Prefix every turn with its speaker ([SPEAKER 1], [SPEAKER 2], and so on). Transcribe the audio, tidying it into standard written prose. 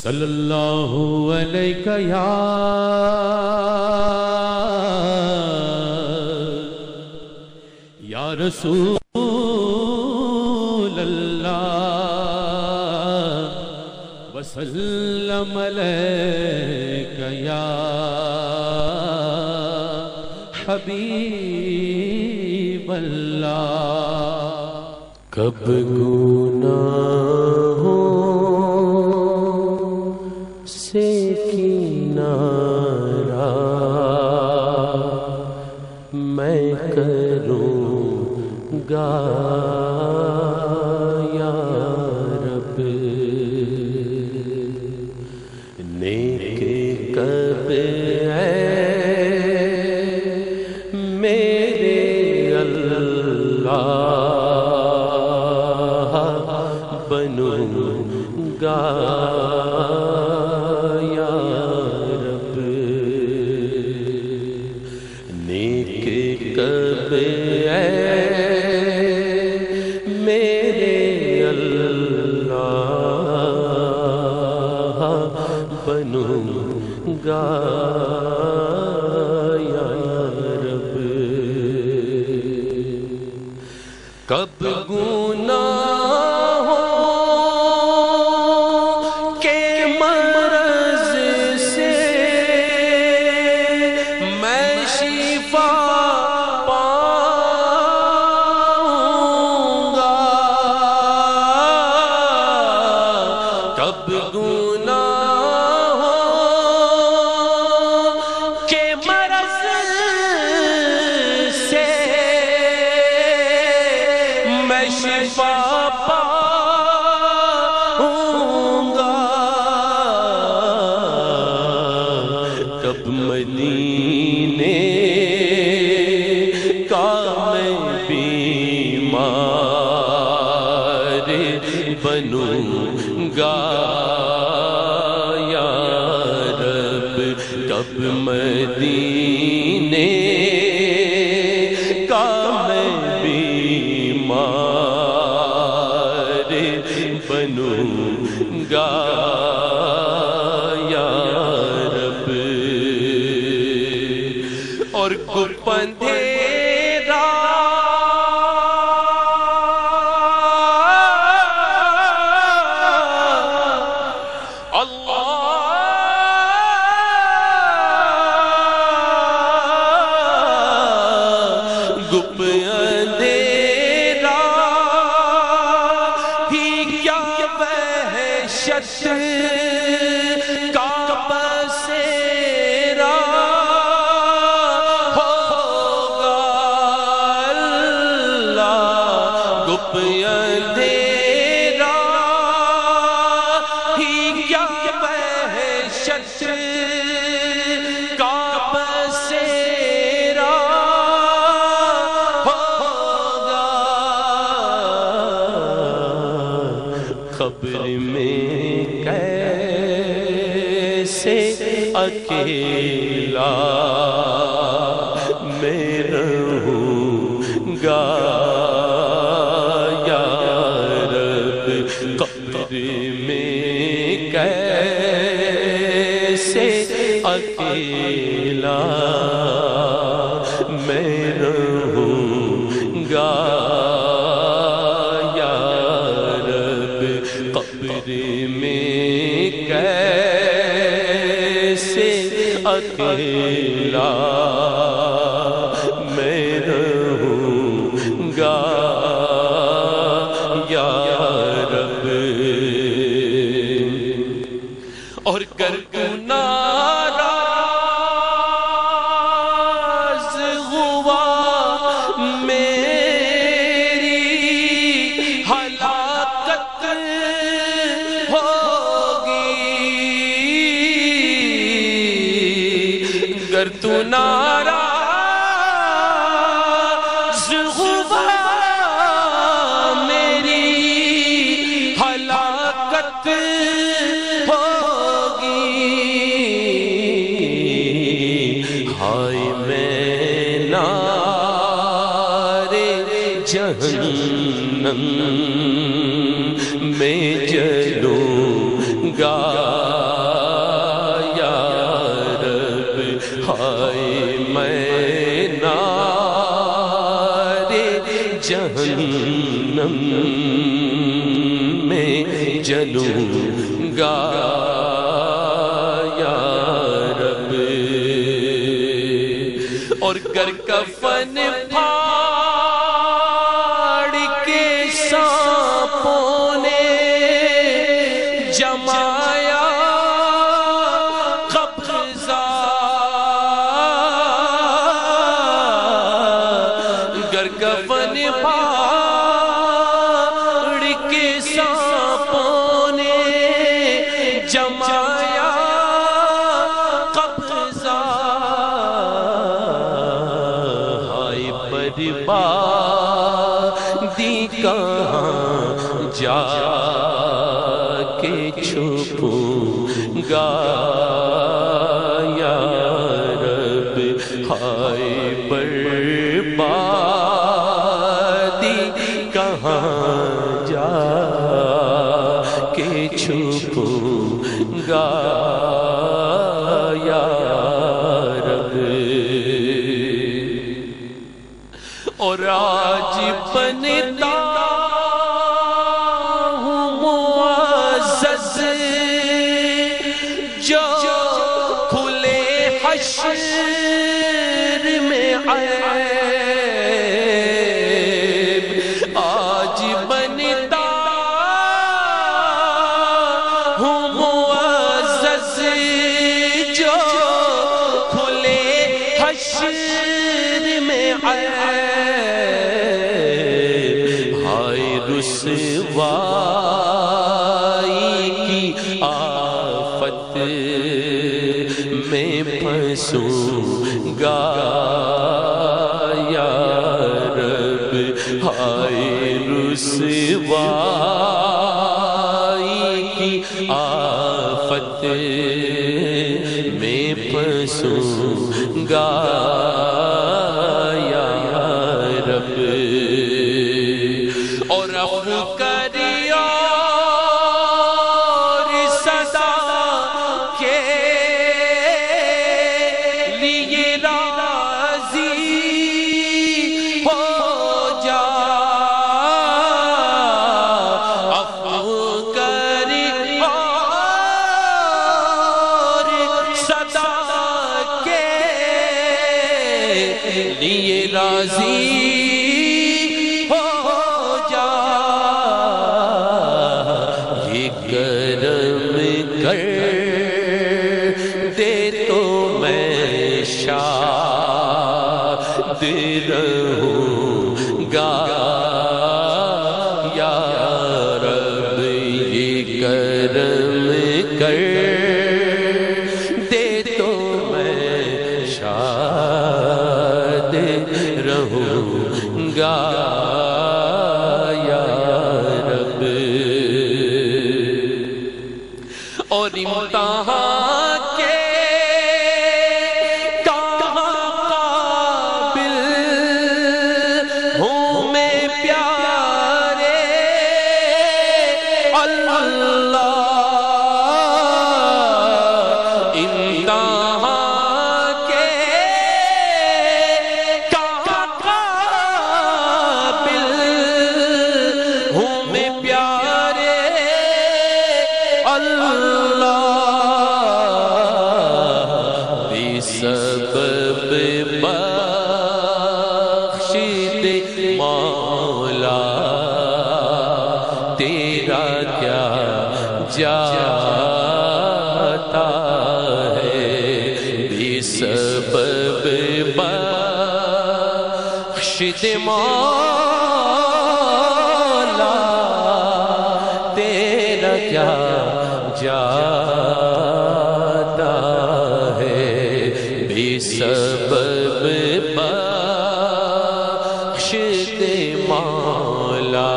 [SPEAKER 1] صلی اللہ علیہ یا رسول اللہ وسلم علیک یا حبیب اللہ۔
[SPEAKER 2] کب گناہوں سے کنارہ میں کروں گا یا رب، نیک کب میرے اللہ بنوں گا یا رب، نیک کب میرے اللہ بنوں گا یا رب۔ کب گناہوں کے مرض سے میں شفا پاؤں گا، کب گناہوں کے مرض سے میں شفا پاؤں گا، کب مدینے کا میں بیمار بنوں گا یا رب، کب مدینے کا میں بیمار بنوں گا یا رب، اور گپ اندھیرا گپ اندھیرا ہی کیا وحشت کا بسیرا ہوگا اللہ، گپ اندھیرا ہی کیا وحشت کا بسیرا قبر میں کیسے اکیلا میں رہوں گا یا رب، قبر میں کیسے اکیلا میں رہوں گا قبر میں کیسے اکیلا میں رہوں گا یا رب، اور گر ناراض ہوا میری ہلاکت گر تو ناراض ہوا میری ہلاکت ہوگی، ہائے میں نارے جہنم میں جلوں گا گا یا رب، اور گر کفن پھاڑ کے سانپوں نے جمایا قبضہ، گر کفن پھاڑ کے سانپوں نے جمایا قبضہ، ہائے بربادی کہاں جا کے چھپوں گا یا رب، ہائے بربادی کہاں جا کے چھپوں گا یا رب، اور آج بنتا ہوں معزز جو کھلے حشر میں عیب، آج بنتا ہوں معزز جو کھلے حشر میں عیب، ہائے رسوائی کی آفت میں پھنسوں گا یا رب، ہائے رسوائی کی آفت میں پھنسوں گا یا رب، اور عفو کری اور صدا کے لیے راضی ہو جا، عفو کری اور صدا کے لیے راضی ہو جا، یہ کرم کر دے تو میں شاد رہوں گا یا رب، یہ کرم کر دے تو میں شاد رہوں گا یا رب، اور امتحان کے کہاں قابل ہوں میں پیارے اللہ، امتحان کے کہاں قابل ہوں میں پیارے اللہ، سبب بخش دے مولا تیرا کیا جاتا ہے، بے سبب بخش دے مولا تیرا کیا جاتا ہے، بے سبب بخش دے مولا